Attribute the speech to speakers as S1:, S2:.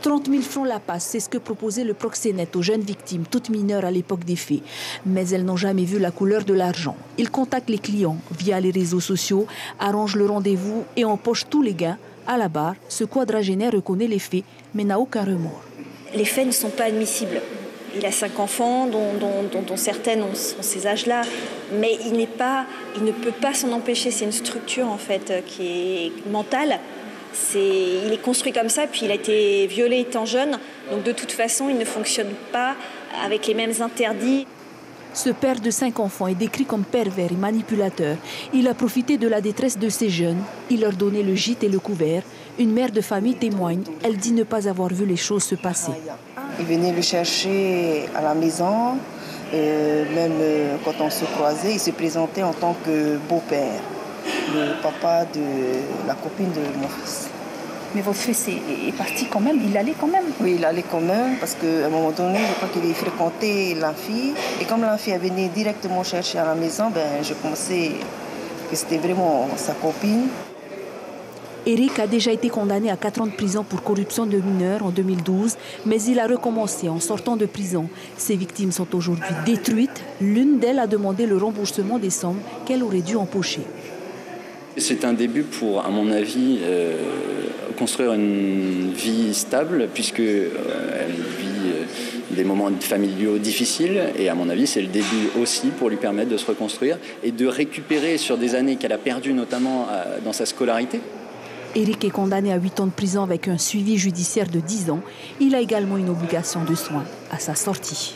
S1: 30 000 francs la passe, c'est ce que proposait le proxénète aux jeunes victimes, toutes mineures à l'époque des faits. Mais elles n'ont jamais vu la couleur de l'argent. Ils contactent les clients via les réseaux sociaux, arrangent le rendez-vous et empochent tous les gains. À la barre, ce quadragénaire reconnaît les faits, mais n'a aucun remords.
S2: Les faits ne sont pas admissibles. Il a 5 enfants, dont certaines ont ces âges-là, mais il ne peut pas s'en empêcher. C'est une structure en fait qui est mentale. Il est construit comme ça, puis il a été violé étant jeune. Donc de toute façon, il ne fonctionne pas avec les mêmes interdits.
S1: Ce père de 5 enfants est décrit comme pervers et manipulateur. Il a profité de la détresse de ces jeunes. Il leur donnait le gîte et le couvert. Une mère de famille témoigne. Elle dit ne pas avoir vu les choses se passer.
S3: Il venait le chercher à la maison. Même quand on se croisait, il se présentait en tant que beau-père, le papa de la copine de mon fils.
S1: Mais votre fils est parti quand même, il allait quand même?
S3: Oui, il allait quand même, parce qu'à un moment donné, je crois qu'il fréquentait la fille. Et comme la fille venait directement chercher à la maison, je pensais que c'était vraiment sa copine.
S1: Eric a déjà été condamné à 4 ans de prison pour corruption de mineurs en 2012, mais il a recommencé en sortant de prison. Ses victimes sont aujourd'hui détruites. L'une d'elles a demandé le remboursement des sommes qu'elle aurait dû empocher.
S4: C'est un début pour, à mon avis, construire une vie stable, puisqu'elle vit des moments familiaux difficiles. Et à mon avis, c'est le début aussi pour lui permettre de se reconstruire et de récupérer sur des années qu'elle a perdues, notamment dans sa scolarité.
S1: Eric est condamné à 8 ans de prison avec un suivi judiciaire de 10 ans. Il a également une obligation de soins à sa sortie.